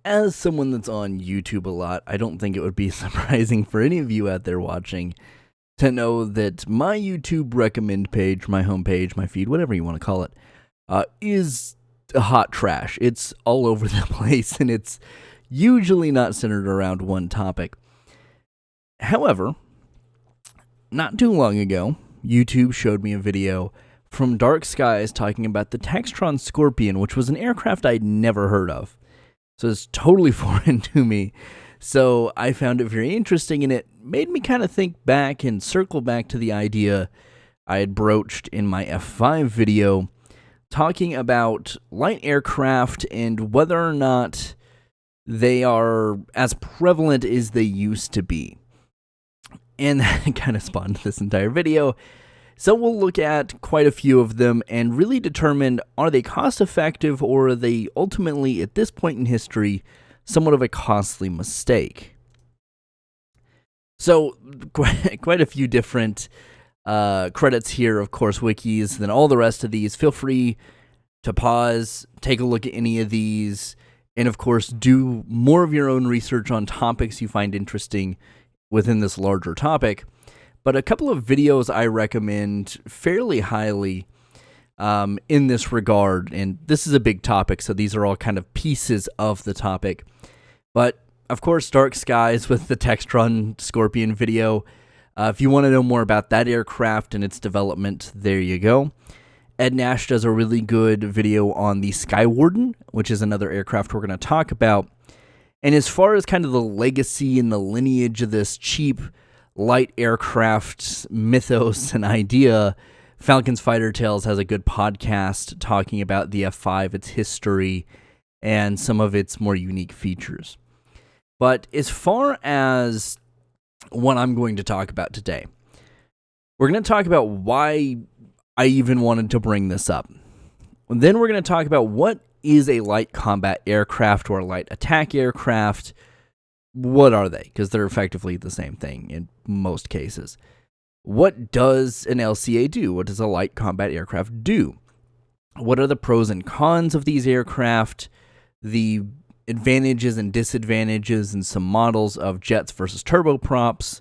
As someone that's on YouTube a lot, I don't think it would be surprising for any of you out there watching to know that my YouTube recommend page, my homepage, my feed, whatever you want to call it, is hot trash. It's all over the place, and it's usually not centered around one topic. However, not too long ago, YouTube showed me a video from Dark Skies talking about the Textron Scorpion, which was an aircraft I'd never heard of. So it's totally foreign to me. So I found it very interesting, and it made me kind of think back and circle back to the idea I had broached in my F5 video, talking about light aircraft and whether or not they are as prevalent as they used to be. And that kind of spawned this entire video. So we'll look at quite a few of them and really determine, are they cost effective, or are they ultimately, at this point in history, somewhat of a costly mistake? So quite a few different credits here, of course, wikis, then all the rest of these. Feel free to pause, take a look at any of these, and of course do more of your own research on topics you find interesting within this larger topic. But a couple of videos I recommend fairly highly in this regard, and this is a big topic, so these are all kind of pieces of the topic. But, of course, Dark Skies with the Textron Scorpion video. If you want to know more about that aircraft and its development, there you go. Ed Nash does a really good video on the Skywarden, which is another aircraft we're going to talk about. And as far as kind of the legacy and the lineage of this cheap light aircraft mythos and idea, Falcon's Fighter Tales has a good podcast talking about the F5, its history, and some of its more unique features. But as far as what I'm going to talk about today, we're going to talk about why I even wanted to bring this up. Then we're going to talk about what is a light combat aircraft or a light attack aircraft. What are they? Because they're effectively the same thing in most cases. What does an LCA do? What does a light combat aircraft do? What are the pros and cons of these aircraft? The advantages and disadvantages and some models of jets versus turboprops.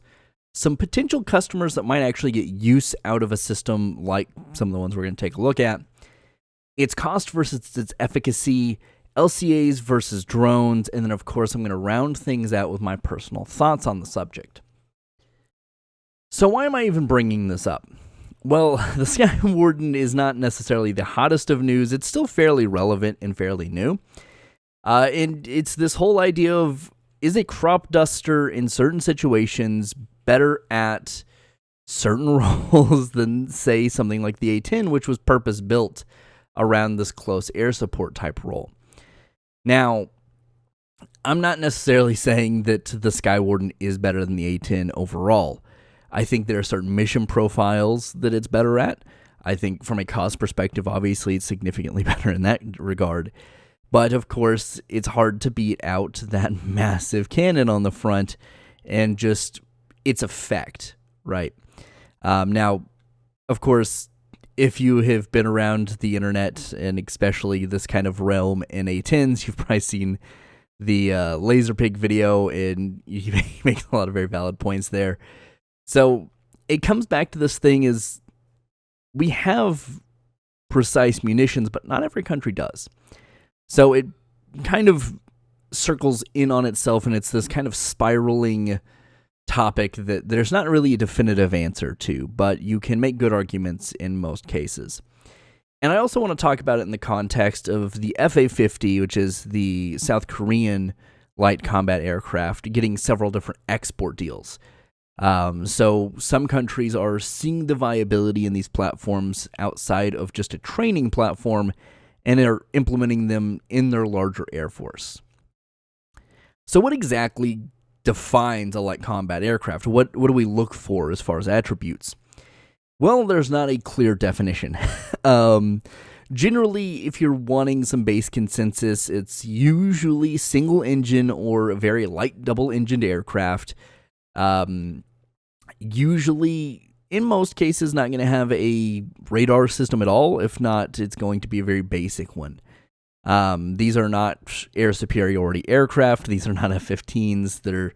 Some potential customers that might actually get use out of a system like some of the ones we're going to take a look at. Its cost versus its efficacy. LCAs versus drones, and then of course I'm going to round things out with my personal thoughts on the subject. So why am I even bringing this up? Well, the Skywarden is not necessarily the hottest of news. It's still fairly relevant and fairly new. And it's this whole idea of, is a crop duster in certain situations better at certain roles than, say, something like the A-10, which was purpose-built around this close air support type role? Now, I'm not necessarily saying that the Skywarden is better than the A-10 overall. I think there are certain mission profiles that it's better at. I think from a cost perspective, obviously, it's significantly better in that regard. But, of course, it's hard to beat out that massive cannon on the front and just its effect, right? Now, of course, if you have been around the internet, and especially this kind of realm in A-10s, you've probably seen the laser pig video, and you make a lot of very valid points there. So it comes back to this thing is, we have precise munitions, but not every country does. So it kind of circles in on itself, and it's this kind of spiraling topic that there's not really a definitive answer to, but you can make good arguments in most cases. And I also want to talk about it in the context of the F850, which is the South Korean light combat aircraft, getting several different export deals. So some countries are seeing the viability in these platforms outside of just a training platform and are implementing them in their larger air force. So what exactly defines a light combat aircraft? What do we look for as far as attributes? Well, there's not a clear definition. Generally, if you're wanting some base consensus, it's usually single engine or a very light double-engined aircraft. Usually, in most cases, not going to have a radar system at all. If not, it's going to be a very basic one. These are not air superiority aircraft. These are not F-15s. They're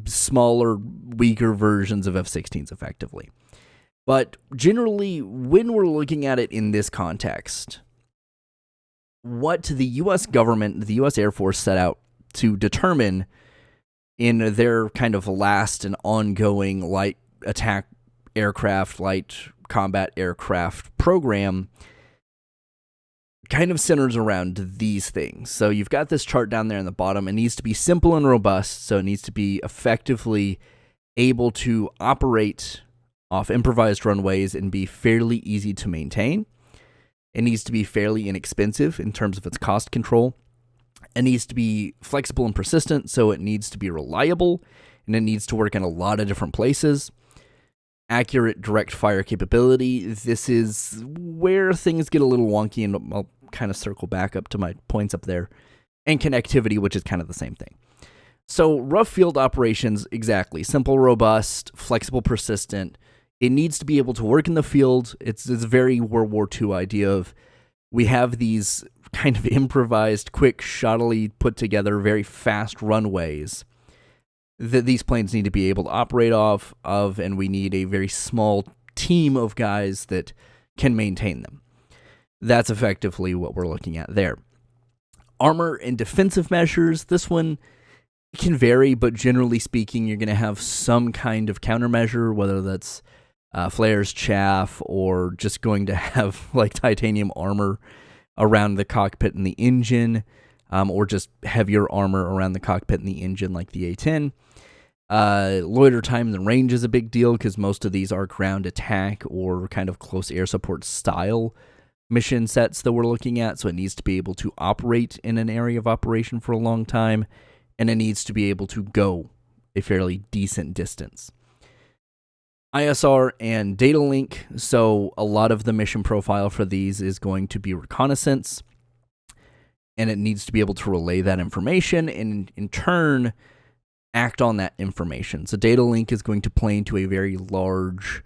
smaller, weaker versions of F-16s, effectively. But generally, when we're looking at it in this context, what the U.S. government, the U.S. Air Force set out to determine in their kind of last and ongoing light attack aircraft, light combat aircraft program kind of centers around these things. So you've got this chart down there in the bottom. It needs to be simple and robust, so it needs to be effectively able to operate off improvised runways and be fairly easy to maintain. It needs to be fairly inexpensive in terms of its cost control. It needs to be flexible and persistent, so it needs to be reliable, and it needs to work in a lot of different places. Accurate direct fire capability. This is where things get a little wonky, and I'll kind of circle back up to my points up there. And connectivity, which is kind of the same thing. So rough field operations, exactly. Simple, robust, flexible, persistent. It needs to be able to work in the field. It's this very World War II idea of we have these kind of improvised, quick, shoddily put together, very fast runways that these planes need to be able to operate off of, and we need a very small team of guys that can maintain them. That's effectively what we're looking at there. Armor and defensive measures, this one can vary, but generally speaking, you're going to have some kind of countermeasure, whether that's flares, chaff, or just going to have like titanium armor around the cockpit and the engine, or just heavier armor around the cockpit and the engine like the A-10. Loiter time and range is a big deal because most of these are ground attack or kind of close air support style mission sets that we're looking at, so it needs to be able to operate in an area of operation for a long time, and it needs to be able to go a fairly decent distance. ISR and data link, so a lot of the mission profile for these is going to be reconnaissance, and it needs to be able to relay that information and in turn act on that information. So data link is going to play into a very large,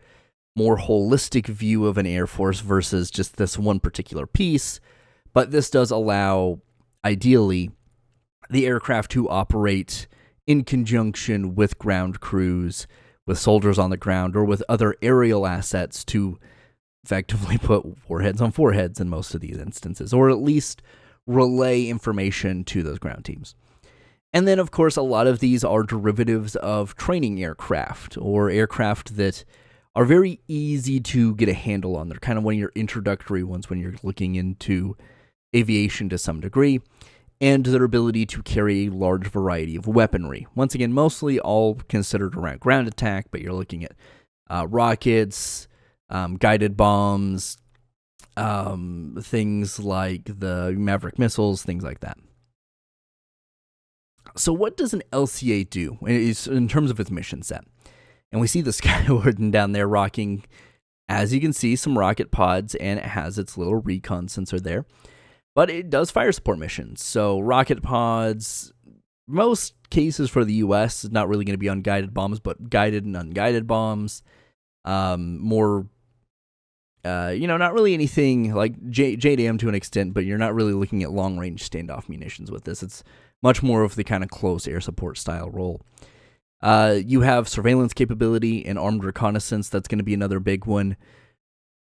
more holistic view of an Air Force versus just this one particular piece, but this does allow, ideally, the aircraft to operate in conjunction with ground crews, with soldiers on the ground, or with other aerial assets to effectively put warheads on foreheads in most of these instances, or at least relay information to those ground teams. And then, of course, a lot of these are derivatives of training aircraft, or aircraft that are very easy to get a handle on. They're kind of one of your introductory ones when you're looking into aviation to some degree, and their ability to carry a large variety of weaponry. Once again, mostly all considered around ground attack, but you're looking at rockets, guided bombs, things like the Maverick missiles, things like that. So what does an LCA do in terms of its mission set? And we see the Skywarden down there rocking, as you can see, some rocket pods, and it has its little recon sensor there. But it does fire support missions. So rocket pods, most cases for the U.S., is not really going to be on guided bombs, but guided and unguided bombs. Not really anything like JDAM to an extent, but you're not really looking at long-range standoff munitions with this. It's much more of the kind of close air support style role. You have surveillance capability and armed reconnaissance. That's going to be another big one.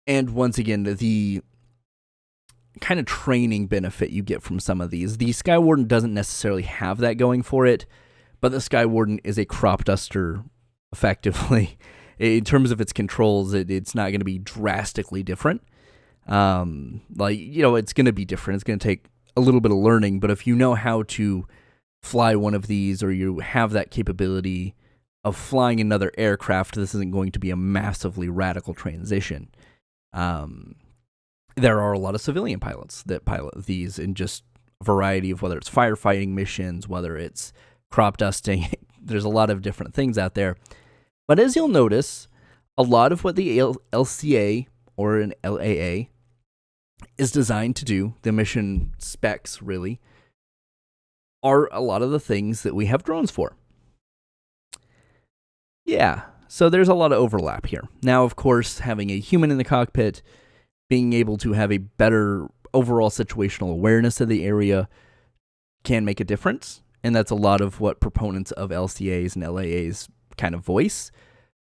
And once again, the kind of training benefit you get from some of these. The Skywarden doesn't necessarily have that going for it, but the Skywarden is a crop duster, effectively. In terms of its controls, it's not going to be drastically different. It's going to be different. It's going to take a little bit of learning, but if you know how to fly one of these, or you have that capability of flying another aircraft, this isn't going to be a massively radical transition. There are a lot of civilian pilots that pilot these in just a variety of, whether it's firefighting missions, whether it's crop dusting. There's a lot of different things out there. But as you'll notice, a lot of what the LCA or an LAA is designed to do, the mission specs really, are a lot of the things that we have drones for. Yeah, so there's a lot of overlap here. Now, of course, having a human in the cockpit, being able to have a better overall situational awareness of the area can make a difference, and that's a lot of what proponents of LCAs and LAAs kind of voice.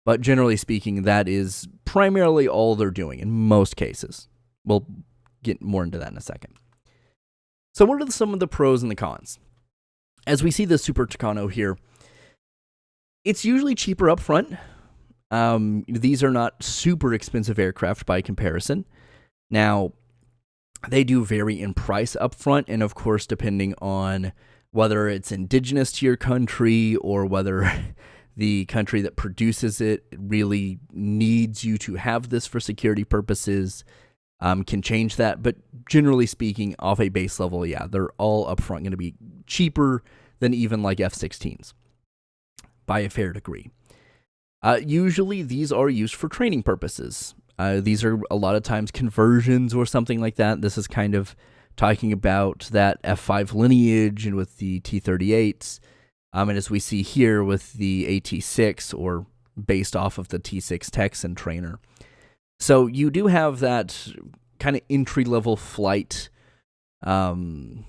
But generally speaking, that is primarily all they're doing in most cases. We'll get more into that in a second. So what are some of the pros and the cons? As we see the Super Tacano here, it's usually cheaper up front. These are not super expensive aircraft by comparison. Now, they do vary in price up front, and of course, depending on whether it's indigenous to your country or whether the country that produces it really needs you to have this for security purposes, can change that. But generally speaking, off a base level, yeah, they're all upfront going to be cheaper than even like F-16s by a fair degree. Usually these are used for training purposes. These are a lot of times conversions or something like that. This is kind of talking about that F5 lineage and with the T-38s. And as we see here with the AT-6, or based off of the T-6 Texan trainer. So you do have that kind of entry-level flight learning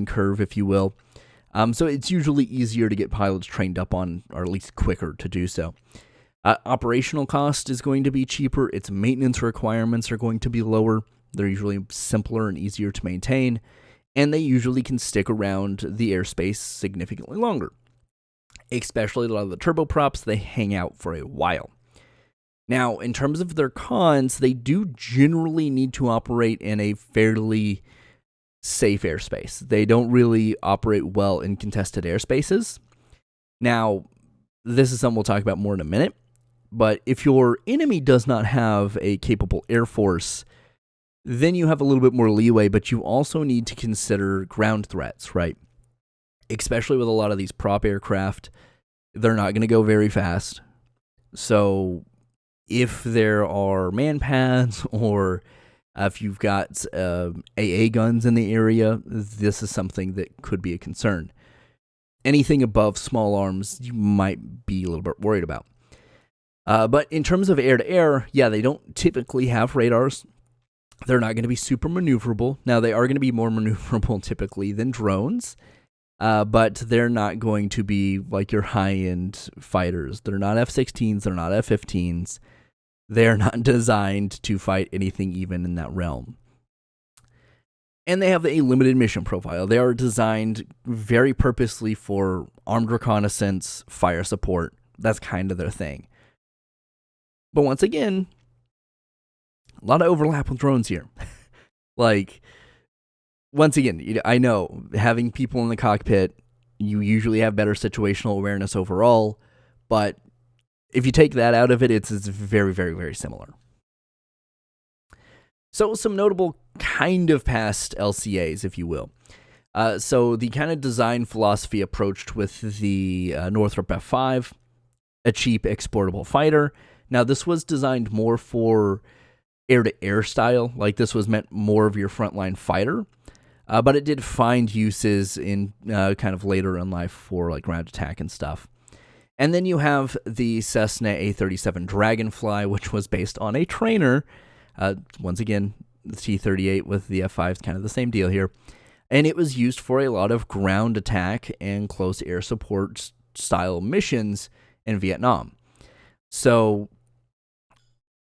curve, if you will. So it's usually easier to get pilots trained up on, or at least quicker to do so. Operational cost is going to be cheaper. Its maintenance requirements are going to be lower. They're usually simpler and easier to maintain, and they usually can stick around the airspace significantly longer. Especially a lot of the turboprops, they hang out for a while. Now, in terms of their cons, they do generally need to operate in a fairly safe airspace. They don't really operate well in contested airspaces. Now, this is something we'll talk about more in a minute, but if your enemy does not have a capable air force, then you have a little bit more leeway, but you also need to consider ground threats, right? Especially with a lot of these prop aircraft, they're not going to go very fast. So if there are man pads or if you've got AA guns in the area, this is something that could be a concern. Anything above small arms, you might be a little bit worried about. But in terms of air-to-air, yeah, they don't typically have radars. They're not going to be super maneuverable. Now, they are going to be more maneuverable typically than drones, but they're not going to be like your high-end fighters. They're not F-16s. They're not F-15s. They're not designed to fight anything even in that realm. And they have a limited mission profile. They are designed very purposely for armed reconnaissance, fire support. That's kind of their thing. But once again, a lot of overlap with drones here. Like, once again, I know having people in the cockpit, you usually have better situational awareness overall, but if you take that out of it, it's very, very, very similar. So some notable kind of past LCAs, if you will. So the kind of design philosophy approached with the Northrop F5, a cheap exportable fighter. Now this was designed more for air-to-air style, like this was meant more of your frontline fighter, but it did find uses in kind of later in life for like ground attack and stuff. And then you have the Cessna A37 Dragonfly, which was based on a trainer. Once again, the T-38 with the F5 is kind of the same deal here. And it was used for a lot of ground attack and close air support style missions in Vietnam. So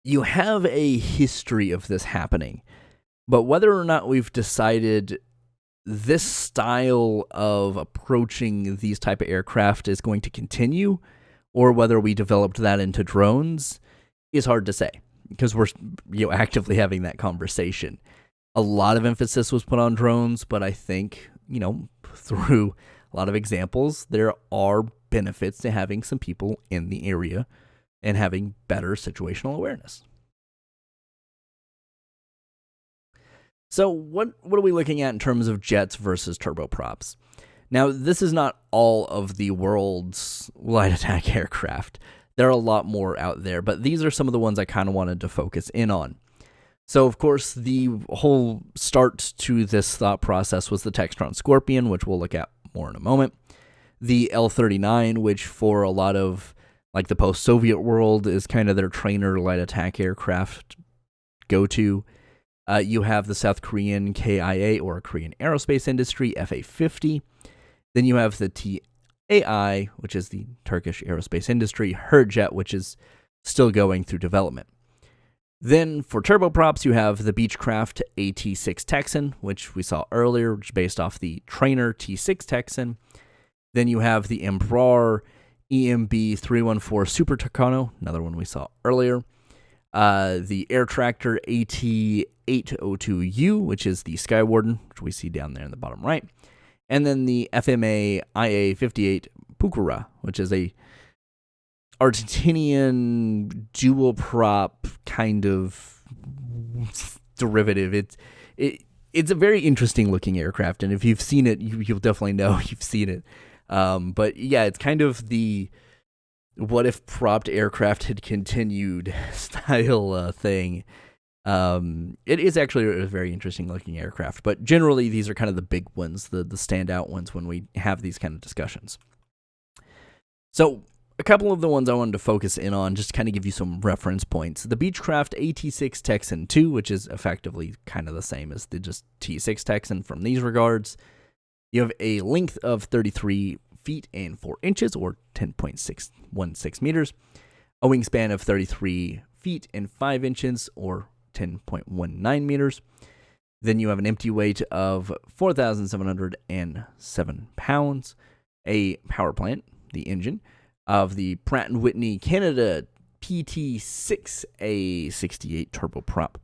you have a history of this happening. But whether or not we've decided this style of approaching these type of aircraft is going to continue, or whether we developed that into drones, is hard to say, because we're actively having that conversation. A lot of emphasis was put on drones, but I think, through a lot of examples, there are benefits to having some people in the area and having better situational awareness. So what are we looking at in terms of jets versus turboprops? Now, this is not all of the world's light attack aircraft. There are a lot more out there, but these are some of the ones I kind of wanted to focus in on. So, of course, the whole start to this thought process was the Textron Scorpion, which we'll look at more in a moment. The L-39, which for a lot of like the post-Soviet world is kind of their trainer light attack aircraft go to. You have the South Korean KIA, or Korean Aerospace Industry, F850. Then you have the TAI, which is the Turkish Aerospace Industry, Hurjet, which is still going through development. Then for turboprops, you have the Beechcraft AT6 Texan, which we saw earlier, which is based off the trainer T6 Texan. Then you have the Embraer EMB 314 Super Tacano, another one we saw earlier. The Air Tractor AT802U, which is the Skywarden, which we see down there in the bottom right. And then the FMA IA58 Pukura, which is a Argentinian dual prop kind of derivative. It's a very interesting looking aircraft, and if you've seen it, you'll definitely know you've seen it. But yeah, it's kind of the what if propped aircraft had continued style thing. It is actually a very interesting looking aircraft, but generally these are kind of the big ones, the standout ones when we have these kind of discussions. So a couple of the ones I wanted to focus in on, just to kind of give you some reference points. The Beechcraft AT6 Texan 2, which is effectively kind of the same as the just T6 Texan from these regards. You have a length of 33 feet and 4 inches, or 10.616 meters. A wingspan of 33 feet and 5 inches, or 10.19 meters. Then you have an empty weight of 4,707 pounds. A power plant, the engine, of the Pratt & Whitney Canada PT6A68 turboprop.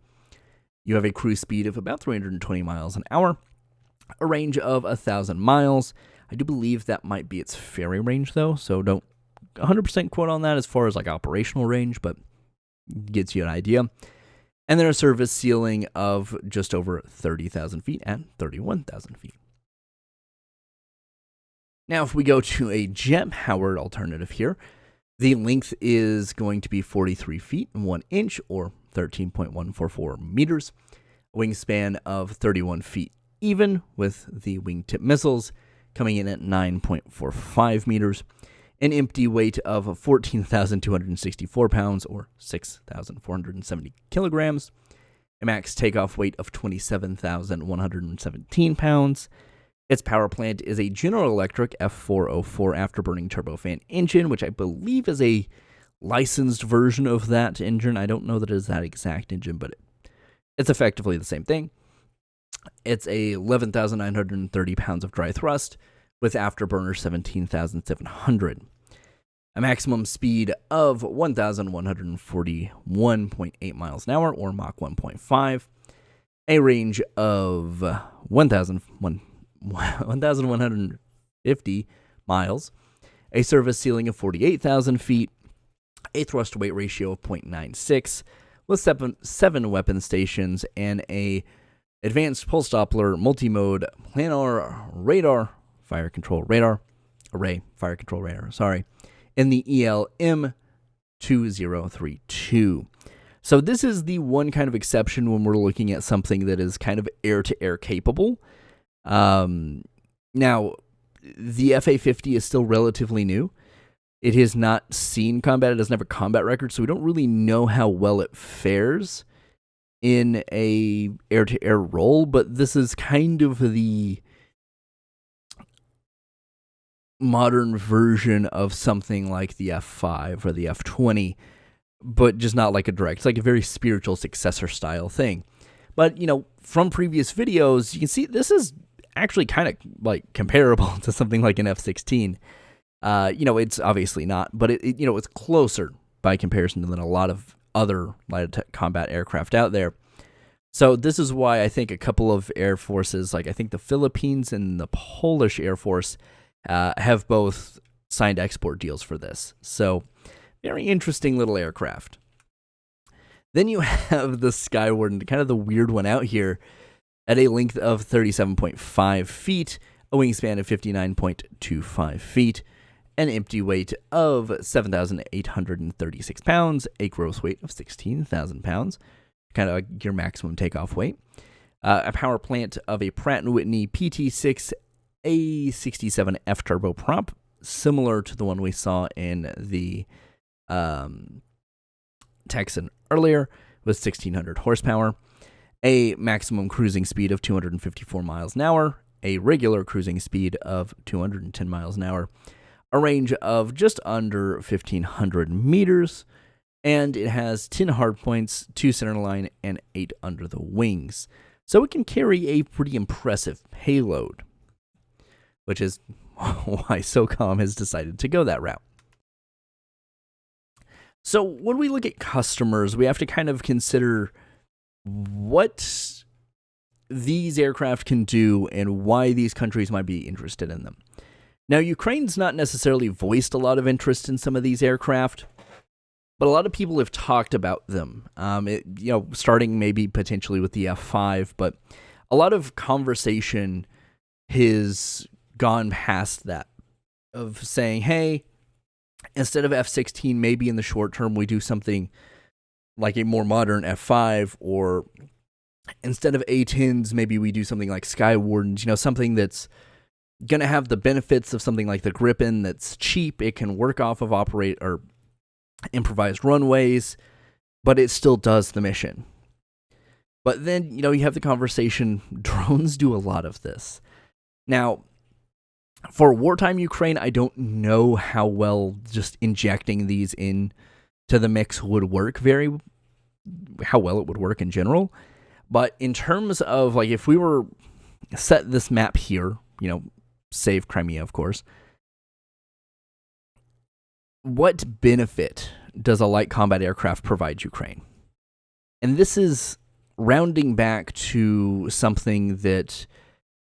You have a cruise speed of about 320 miles an hour, a range of 1,000 miles. I do believe that might be its ferry range, though, so don't 100% quote on that as far as like operational range, but gets you an idea. And then a service ceiling of just over 30,000 feet at 31,000 feet. Now, if we go to a jet-powered alternative here, the length is going to be 43 feet and 1 inch, or 13.144 meters. A wingspan of 31 feet even, with the wingtip missiles coming in at 9.45 meters. An empty weight of 14,264 pounds, or 6,470 kilograms. A max takeoff weight of 27,117 pounds. Its power plant is a General Electric F404 afterburning turbofan engine, which I believe is a licensed version of that engine. I don't know that it is that exact engine, but it's effectively the same thing. It's a 11,930 pounds of dry thrust with afterburner 17,700. A maximum speed of 1,141.8 miles an hour, or Mach 1.5. A range of 1,150 miles. A service ceiling of 48,000 feet. A thrust-to-weight ratio of 0.96, with seven weapon stations and a advanced pulse Doppler multi-mode planar radar, fire control radar, in the ELM 2032. So this is the one kind of exception when we're looking at something that is kind of air-to-air capable. Now, the F850 is still relatively new. It has not seen combat. It doesn't have a combat record, so we don't really know how well it fares in a air-to-air role, but this is kind of the modern version of something like the F5 or the F20, but just not like a direct. It's like a very spiritual successor style thing. But, from previous videos, you can see this is actually kind of like comparable to something like an F-16. It's obviously not, but it's closer by comparison than a lot of other light combat aircraft out there. So this is why I think a couple of air forces, like I think the Philippines and the Polish Air Force, have both signed export deals for this. So very interesting little aircraft. Then you have the Skywarden, kind of the weird one out here, at a length of 37.5 feet, a wingspan of 59.25 feet, an empty weight of 7,836 pounds, a gross weight of 16,000 pounds, kind of like your maximum takeoff weight, a power plant of a Pratt & Whitney PT6A67F turboprop, similar to the one we saw in the Texan earlier, with 1,600 horsepower, a maximum cruising speed of 254 miles an hour, a regular cruising speed of 210 miles an hour, a range of just under 1,500 meters, and it has 10 hardpoints, 2 centerline, and 8 under the wings. So it can carry a pretty impressive payload, which is why SOCOM has decided to go that route. So when we look at customers, we have to kind of consider what these aircraft can do and why these countries might be interested in them. Now, Ukraine's not necessarily voiced a lot of interest in some of these aircraft, but a lot of people have talked about them, starting maybe potentially with the F5, but a lot of conversation has gone past that of saying, hey, instead of F-16, maybe in the short term we do something like a more modern F5, or instead of A-10s, maybe we do something like Skywardens, something that's going to have the benefits of something like the Gripen that's cheap. It can work off of improvised runways, but it still does the mission. But then, you have the conversation, drones do a lot of this. Now, for wartime Ukraine, I don't know how well just injecting these in to the mix would work how well it would work in general. But in terms of, like, if we were set this map here, save Crimea, of course, what benefit does a light combat aircraft provide Ukraine? And this is rounding back to something that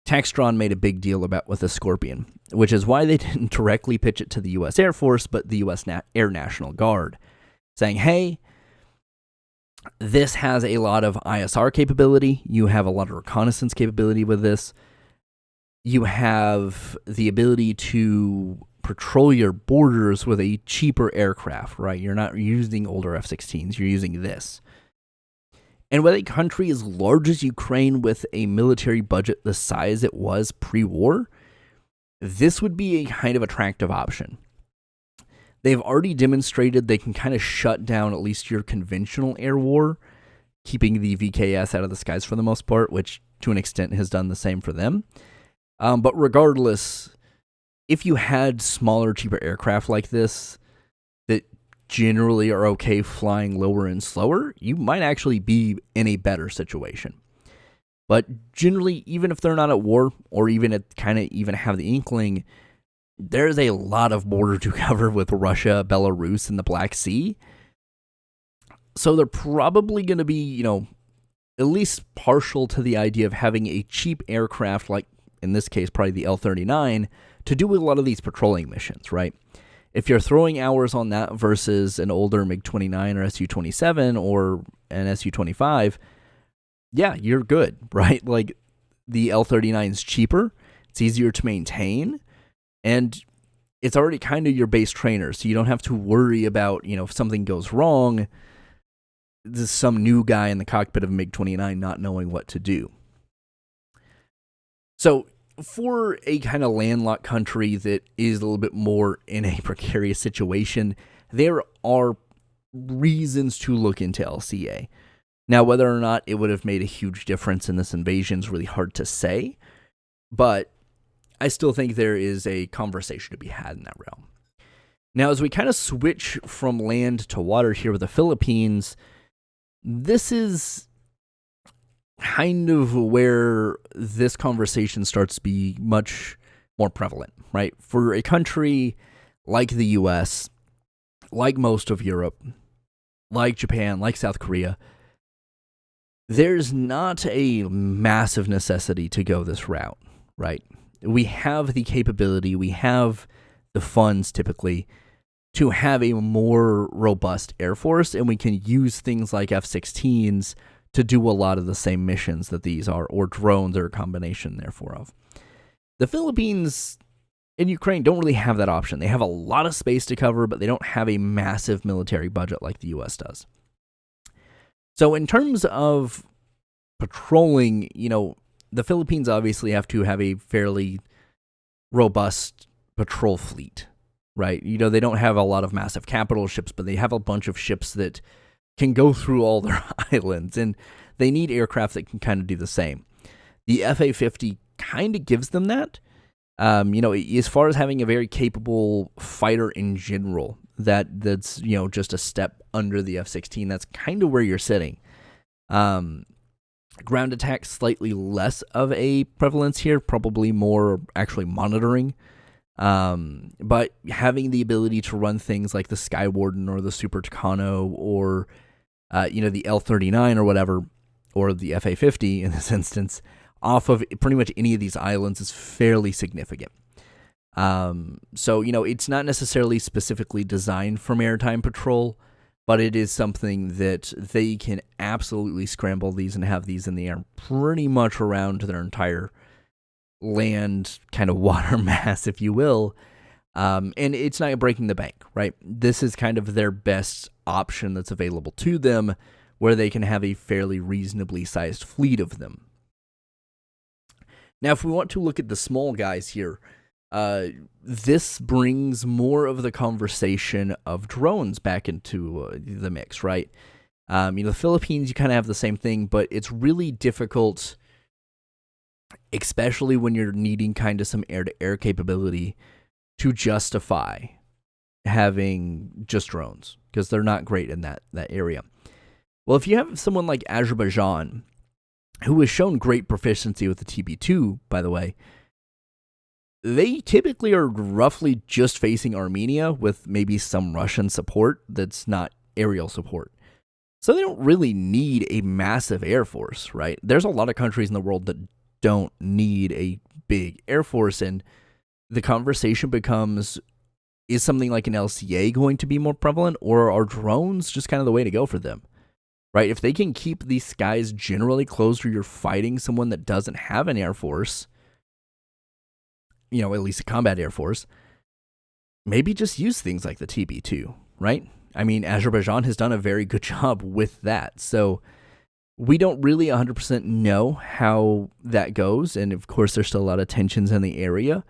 Textron made a big deal about with the Scorpion, which is why they didn't directly pitch it to the U.S. Air Force, but the U.S. Air National Guard, saying, hey, this has a lot of ISR capability. You have a lot of reconnaissance capability with this. You have the ability to patrol your borders with a cheaper aircraft, right? You're not using older F-16s. You're using this. And with a country as large as Ukraine with a military budget the size it was pre-war, this would be a kind of attractive option. They've already demonstrated they can kind of shut down at least your conventional air war, keeping the VKS out of the skies for the most part, which to an extent has done the same for them. But regardless, if you had smaller, cheaper aircraft like this that generally are okay flying lower and slower, you might actually be in a better situation. But generally, even if they're not at war, or even have the inkling, there's a lot of border to cover with Russia, Belarus, and the Black Sea. So they're probably going to be, at least partial to the idea of having a cheap aircraft, like in this case, probably the L-39, to do a lot of these patrolling missions, right? If you're throwing hours on that versus an older MiG-29 or Su-27 or an Su-25, yeah, you're good, right? Like, the L-39 is cheaper, it's easier to maintain, and it's already kind of your base trainer, so you don't have to worry about, if something goes wrong, there's some new guy in the cockpit of a MiG-29 not knowing what to do. So, for a kind of landlocked country that is a little bit more in a precarious situation, there are reasons to look into LCA. Now, whether or not it would have made a huge difference in this invasion is really hard to say, but I still think there is a conversation to be had in that realm. Now, as we kind of switch from land to water here with the Philippines, this is kind of where this conversation starts to be much more prevalent, right? For a country like the US, like most of Europe, like Japan, like South Korea, there's not a massive necessity to go this route, right? We have the capability, we have the funds typically to have a more robust Air Force, and we can use things like F-16s to do a lot of the same missions that these are, or drones, or a combination therefore of. The Philippines and Ukraine don't really have that option. They have a lot of space to cover, but they don't have a massive military budget like the US does. So in terms of patrolling, the Philippines obviously have to have a fairly robust patrol fleet, right? They don't have a lot of massive capital ships, but they have a bunch of ships that can go through all their islands, and they need aircraft that can kind of do the same. The F850 kind of gives them that. As far as having a very capable fighter in general, that's just a step under the F-16. That's kind of where you're sitting. Ground attack, slightly less of a prevalence here, probably more actually monitoring. But having the ability to run things like the Skywarden or the Super Tacano or the L-39 or whatever, or the F850 in this instance, off of pretty much any of these islands is fairly significant. So it's not necessarily specifically designed for maritime patrol, but it is something that they can absolutely scramble these and have these in the air pretty much around their entire land kind of water mass, if you will. And it's not breaking the bank, right? This is kind of their best option that's available to them, where they can have a fairly reasonably sized fleet of them. Now, if we want to look at the small guys here, this brings more of the conversation of drones back into the mix, right? The Philippines, you kind of have the same thing, but it's really difficult, especially when you're needing kind of some air-to-air capability, to justify having just drones, because they're not great in that area. Well, if you have someone like Azerbaijan, who has shown great proficiency with the TB-2, by the way, they typically are roughly just facing Armenia with maybe some Russian support that's not aerial support. So they don't really need a massive air force, right? There's a lot of countries in the world that don't need a big air force, and the conversation becomes, is something like an LCA going to be more prevalent, or are drones just kind of the way to go for them? Right? If they can keep these skies generally closed where you're fighting someone that doesn't have an air force, at least a combat air force, maybe just use things like the TB-2, right? I mean, Azerbaijan has done a very good job with that. So we don't really 100% know how that goes. And of course, there's still a lot of tensions in the area.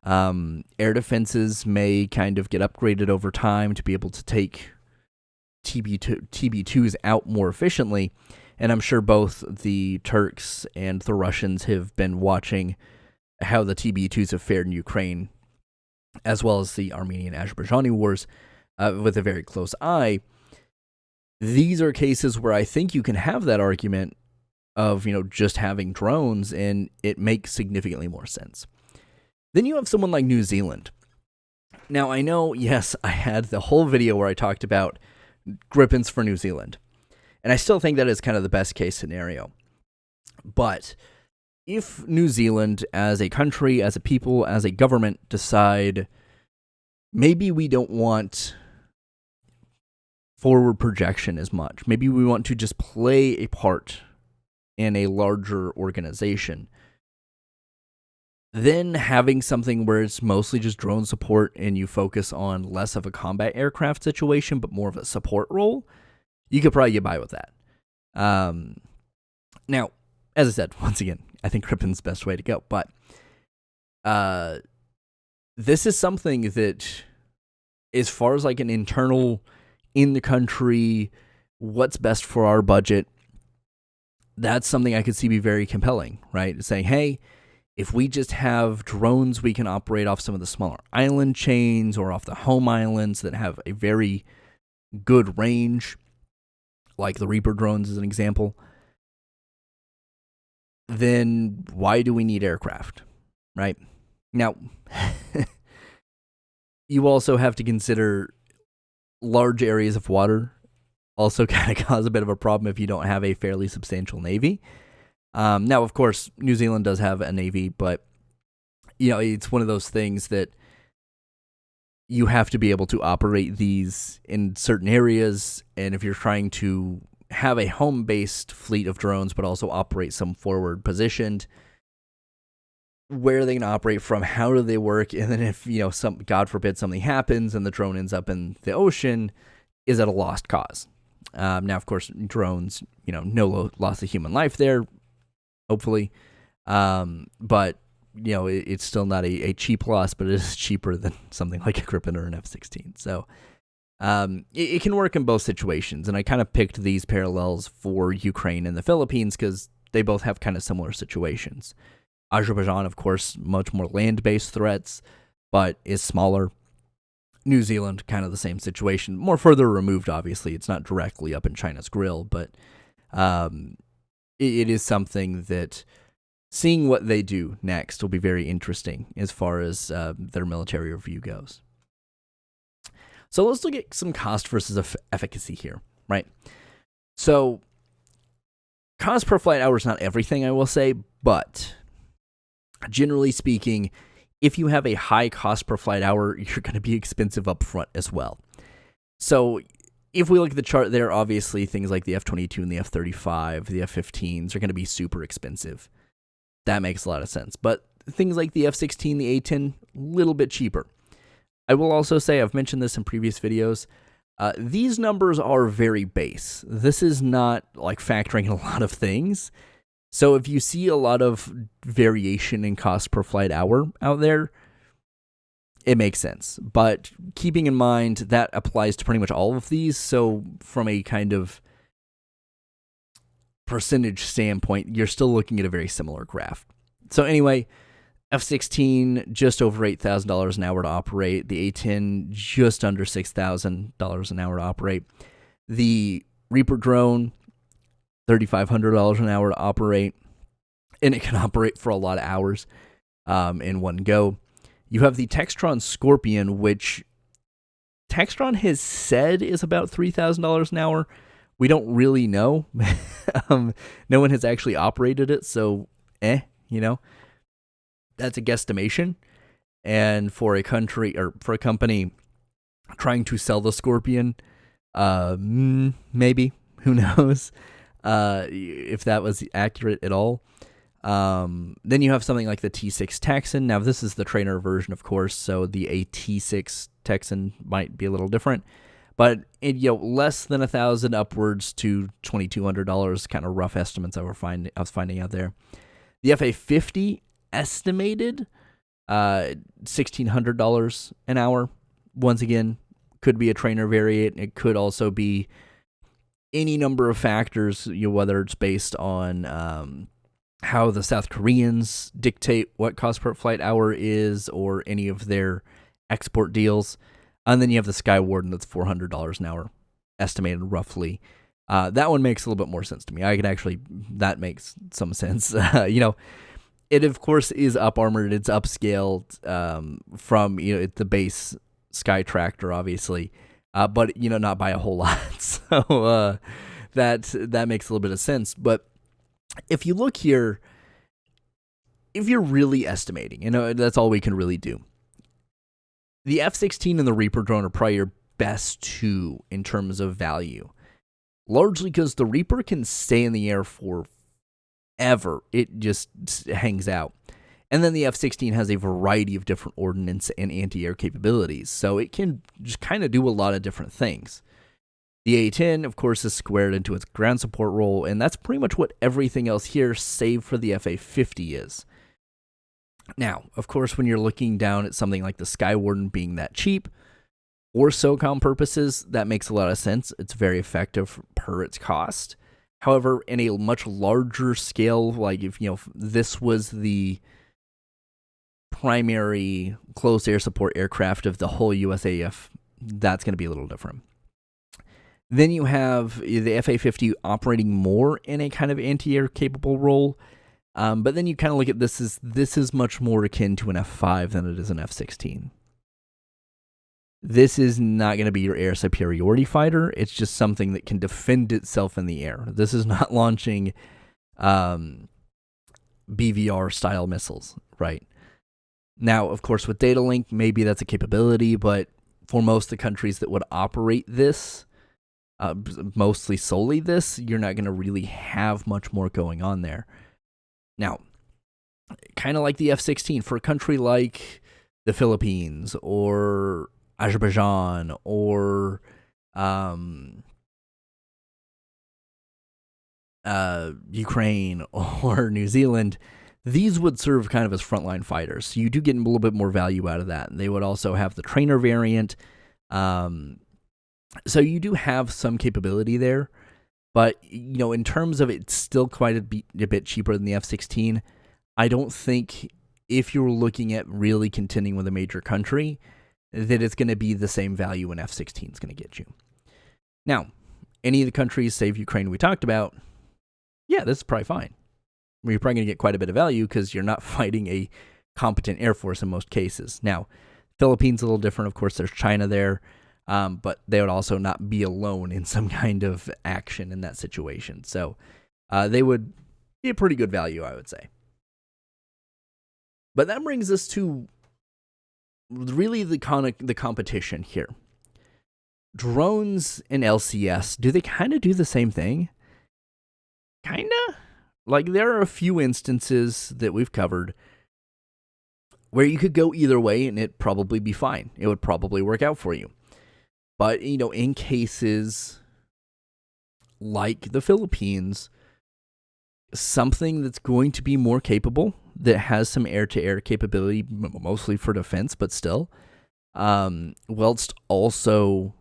Air defenses may kind of get upgraded over time to be able to take TB-2s out more efficiently, and I'm sure both the Turks and the Russians have been watching how the TB-2s have fared in Ukraine, as well as the Armenian-Azerbaijani wars, with a very close eye. These are cases where I think you can have that argument of just having drones, and it makes significantly more sense. Then you have someone like New Zealand. Now, I know, yes, I had the whole video where I talked about Gripens for New Zealand, and I still think that is kind of the best case scenario. But if New Zealand as a country, as a people, as a government decide maybe we don't want forward projection as much, maybe we want to just play a part in a larger organization, then having something where it's mostly just drone support and you focus on less of a combat aircraft situation, but more of a support role, you could probably get by with that. Now, as I said, once again, I think Gripen's the best way to go. But this is something that, as far as like an internal, in the country, what's best for our budget, that's something I could see be very compelling, right? Saying, hey, if we just have drones, we can operate off some of the smaller island chains or off the home islands that have a very good range, like the Reaper drones as an example, then why do we need aircraft, right? Now, you also have to consider large areas of water also kind of cause a bit of a problem if you don't have a fairly substantial navy. Now, of course, New Zealand does have a navy, but it's one of those things that you have to be able to operate these in certain areas, and if you're trying to have a home-based fleet of drones, but also operate some forward positioned, where are they going to operate from? How do they work? And then if, God forbid something happens and the drone ends up in the ocean, is it a lost cause? Now, of course, drones, no loss of human life there, hopefully. But, it's still not a cheap loss, but it is cheaper than something like a Gripen or an F-16. So, It can work in both situations, and I kind of picked these parallels for Ukraine and the Philippines because they both have kind of similar situations. Azerbaijan, of course, much more land-based threats, but is smaller. New Zealand, kind of the same situation. More further removed, obviously. It's not directly up in China's grill, but it is something that seeing what they do next will be very interesting as far as their military review goes. So let's look at some cost versus efficacy here, right? So cost per flight hour is not everything, I will say, but generally speaking, if you have a high cost per flight hour, you're going to be expensive up front as well. So if we look at the chart there, obviously things like the F-22 and the F-35, the F-15s are going to be super expensive. That makes a lot of sense. But things like the F-16, the A-10, a little bit cheaper. I will also say, I've mentioned this in previous videos, these numbers are very base. This is not like factoring in a lot of things. So if you see a lot of variation in cost per flight hour out there, it makes sense. But keeping in mind that applies to pretty much all of these, so from a kind of percentage standpoint, you're still looking at a very similar graph. So anyway, F-16, just over $8,000 an hour to operate. The A-10, just under $6,000 an hour to operate. The Reaper drone, $3,500 an hour to operate, and it can operate for a lot of hours in one go. You have the Textron Scorpion, which Textron has said is about $3,000 an hour. We don't really know. No one has actually operated it, so that's a guesstimation. And for a country or for a company trying to sell the Scorpion, maybe, who knows? If that was accurate at all. Then you have something like the T6 Texan. Now, this is the trainer version, of course, so the AT-6 Texan might be a little different. But less than $1,000 upwards to $2,200, kind of rough estimates I was finding out there. The F850 estimated $1,600 an hour. Once again, could be a trainer variant. It could also be any number of factors, whether it's based on how the South Koreans dictate what cost per flight hour is or any of their export deals. And then you have the Skywarden that's $400 an hour, estimated roughly. That one makes a little bit more sense to me. That makes some sense. It, of course, is up-armored. It's upscaled from the base Sky Tractor, obviously. But not by a whole lot. So that makes a little bit of sense. But if you look here, if you're really estimating, that's all we can really do. The F-16 and the Reaper drone are probably your best two in terms of value. Largely because the Reaper can stay in the air for ever. It just hangs out. And then the F-16 has a variety of different ordnance and anti-air capabilities, so it can just kind of do a lot of different things. The A-10, of course, is squared into its ground support role, and that's pretty much what everything else here, save for the F-850, is. Now, of course, when you're looking down at something like the Skywarden being that cheap, for SOCOM purposes, that makes a lot of sense. It's very effective per its cost. However, in a much larger scale, like if this was the primary close air support aircraft of the whole USAF, that's going to be a little different. Then you have the F-850 operating more in a kind of anti-air capable role, but then you kind of look at this is much more akin to an F-5 than it is an F-16. This is not going to be your air superiority fighter. It's just something that can defend itself in the air. This is not launching BVR-style missiles, right? Now, of course, with data link, maybe that's a capability, but for most of the countries that would operate this, mostly solely this, you're not going to really have much more going on there. Now, kind of like the F-16, for a country like the Philippines or Azerbaijan or Ukraine or New Zealand, these would serve kind of as frontline fighters. So you do get a little bit more value out of that. They would also have the trainer variant. So you do have some capability there, but in terms of it's still quite a bit cheaper than the F-16. I don't think if you're looking at really contending with a major country that it's going to be the same value an F-16 is going to get you. Now, any of the countries, save Ukraine we talked about, yeah, this is probably fine. You're probably going to get quite a bit of value because you're not fighting a competent Air Force in most cases. Now, Philippines is a little different. Of course, there's China there. But they would also not be alone in some kind of action in that situation. So they would be a pretty good value, I would say. But that brings us to really the competition here. Drones and LCS, do they kind of do the same thing? Kind of? Like, there are a few instances that we've covered where you could go either way and it'd probably be fine. It would probably work out for you. But, in cases like the Philippines, something that's going to be more capable, that has some air-to-air capability, mostly for defense, but still, whilst also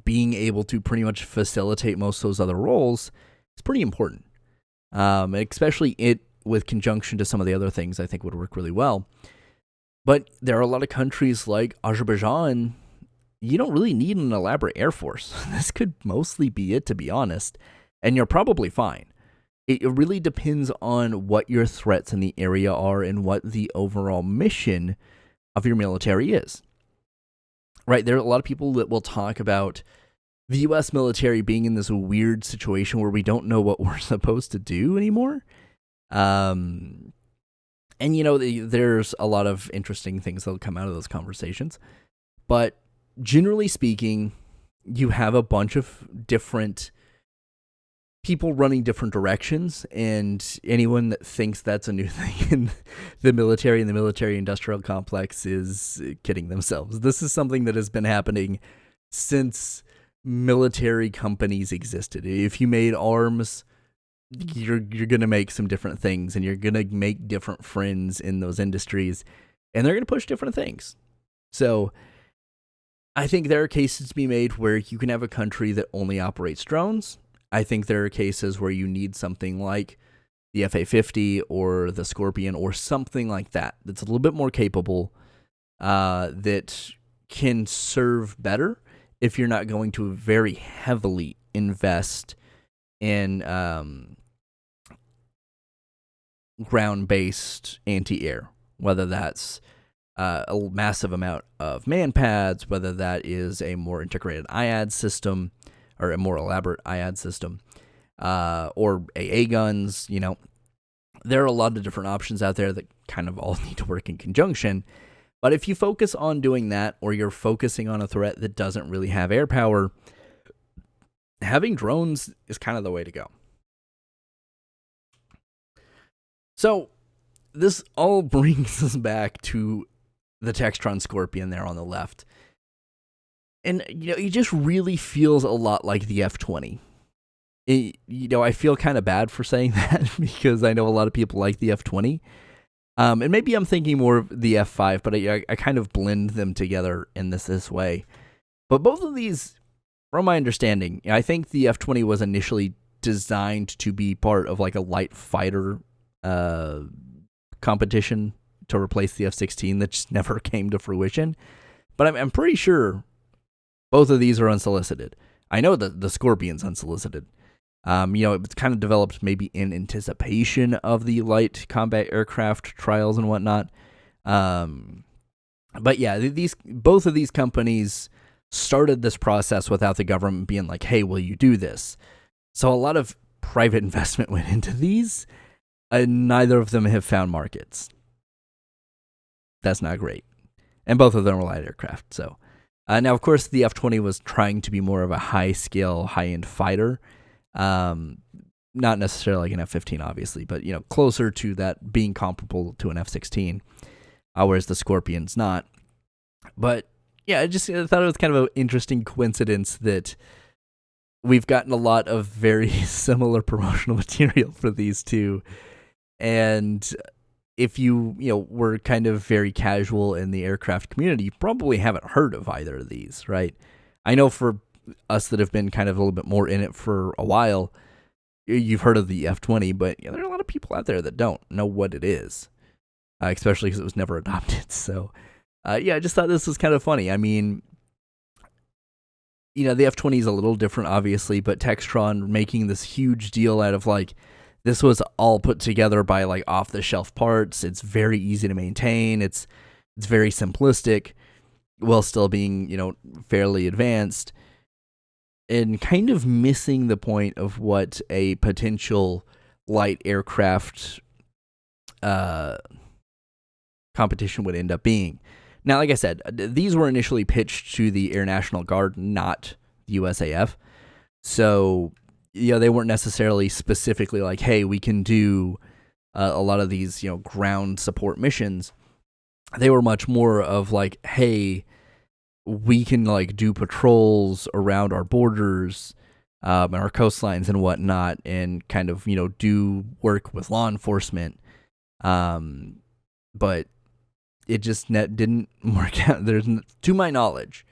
being able to pretty much facilitate most of those other roles, is pretty important. Especially it with conjunction to some of the other things I think would work really well. But there are a lot of countries like Azerbaijan. You don't really need an elaborate Air Force. This could mostly be it, to be honest, and you're probably fine. It really depends on what your threats in the area are and what the overall mission of your military is. Right, there are a lot of people that will talk about the U.S. military being in this weird situation where we don't know what we're supposed to do anymore. And, there's a lot of interesting things that'll come out of those conversations. But generally speaking, you have a bunch of different people running different directions, and anyone that thinks that's a new thing in the military and the military-industrial complex is kidding themselves. This is something that has been happening since military companies existed. If you made arms, you're going to make some different things, and you're going to make different friends in those industries, and they're going to push different things. So I think there are cases to be made where you can have a country that only operates drones. I think there are cases where you need something like the F850 or the Scorpion or something like that that's a little bit more capable, that can serve better if you're not going to very heavily invest in ground-based anti-air, whether that's a massive amount of man-pads, whether that is a more integrated IAD system, or a more elaborate IAD system, or AA guns. There are a lot of different options out there that kind of all need to work in conjunction. But if you focus on doing that, or you're focusing on a threat that doesn't really have air power, having drones is kind of the way to go. So this all brings us back to the Textron Scorpion there on the left. And, it just really feels a lot like the F20. I feel kind of bad for saying that because I know a lot of people like the F20. And maybe I'm thinking more of the F5, but I kind of blend them together in this way. But both of these, from my understanding, I think the F20 was initially designed to be part of like a light fighter competition to replace the F-16 that just never came to fruition. But I'm pretty sure both of these are unsolicited. I know that the Scorpion's unsolicited. It's kind of developed maybe in anticipation of the light combat aircraft trials and whatnot. But yeah, both of these companies started this process without the government being like, hey, will you do this? So a lot of private investment went into these, and neither of them have found markets. That's not great. And both of them were light aircraft, so... now, of course, the F-20 was trying to be more of a high-scale, high-end fighter. Not necessarily like an F-15, obviously, but, closer to that being comparable to an F-16, whereas the Scorpion's not. But, yeah, I thought it was kind of an interesting coincidence that we've gotten a lot of very similar promotional material for these two. And if you were kind of very casual in the aircraft community, you probably haven't heard of either of these, right? I know for us that have been kind of a little bit more in it for a while, you've heard of the F20, but there are a lot of people out there that don't know what it is, especially because it was never adopted. So, I just thought this was kind of funny. I mean, the F20 is a little different, obviously, but Textron making this huge deal out of this was all put together by off-the-shelf parts. It's very easy to maintain. It's very simplistic, while still being fairly advanced, and kind of missing the point of what a potential light aircraft competition would end up being. Now, like I said, these were initially pitched to the Air National Guard, not the USAF. So, they weren't necessarily specifically hey, we can do a lot of these, ground support missions. They were much more of hey, we can do patrols around our borders, and our coastlines and whatnot, and kind of, do work with law enforcement. But it just didn't work out. To my knowledge,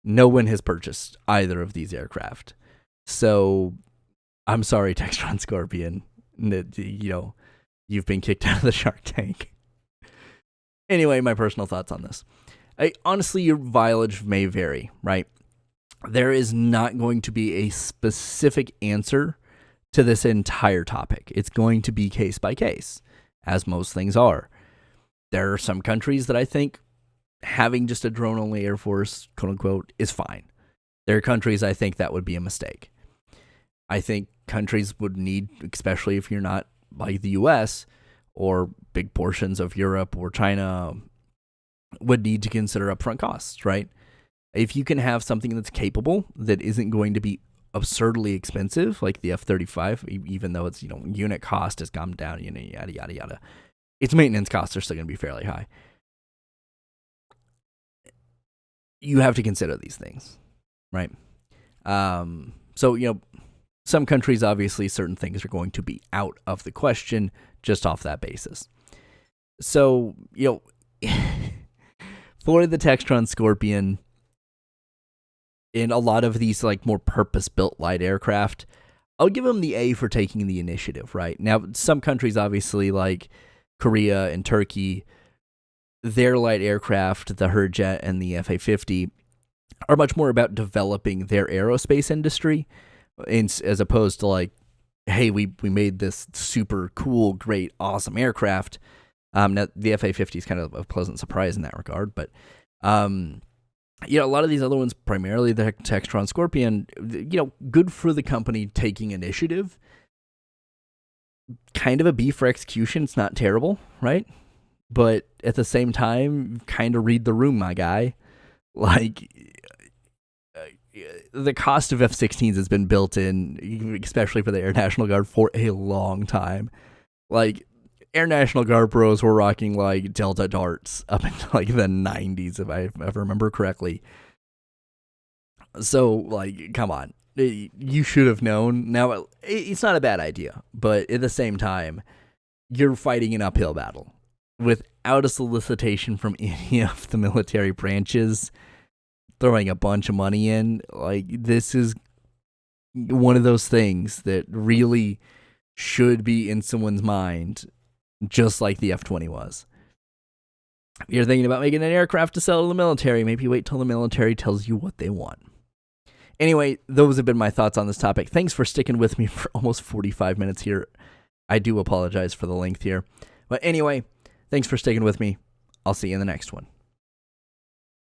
no one has purchased either of these aircraft. So I'm sorry, Textron Scorpion, you've been kicked out of the Shark Tank. Anyway, my personal thoughts on this. Honestly, your mileage may vary, right? There is not going to be a specific answer to this entire topic. It's going to be case by case, as most things are. There are some countries that I think having just a drone-only Air Force, quote-unquote, is fine. There are countries I think that would be a mistake. I think countries would need, especially if you're not like the U.S. or big portions of Europe or China, would need to consider upfront costs, right? If you can have something that's capable, that isn't going to be absurdly expensive, like the F-35, even though its unit cost has gone down, yada, yada, yada, its maintenance costs are still going to be fairly high. You have to consider these things, right? So, some countries, obviously, certain things are going to be out of the question just off that basis. So, for the Textron Scorpion, in a lot of these more purpose-built light aircraft, I'll give them the A for taking the initiative, right? Now, some countries, obviously, like Korea and Turkey, their light aircraft, the Hurjet and the F850, are much more about developing their aerospace industry, as opposed to hey, we made this super cool, great, awesome aircraft. Now the F850 is kind of a pleasant surprise in that regard, but a lot of these other ones, primarily the Textron Scorpion, good for the company taking initiative. Kind of a B for execution. It's not terrible, right? But at the same time, kind of read the room, my guy. The cost of F-16s has been built in, especially for the Air National Guard, for a long time. Air National Guard bros were rocking Delta Darts up in the 90s, if I remember correctly. So come on, you should have known. Now it's not a bad idea, but at the same time, you're fighting an uphill battle without a solicitation from any of the military branches. Throwing a bunch of money in, this is one of those things that really should be in someone's mind, just like the F-20 was. If you're thinking about making an aircraft to sell to the military, maybe wait till the military tells you what they want. Anyway, those have been my thoughts on this topic. Thanks for sticking with me for almost 45 minutes here. I do apologize for the length here. But anyway, thanks for sticking with me. I'll see you in the next one.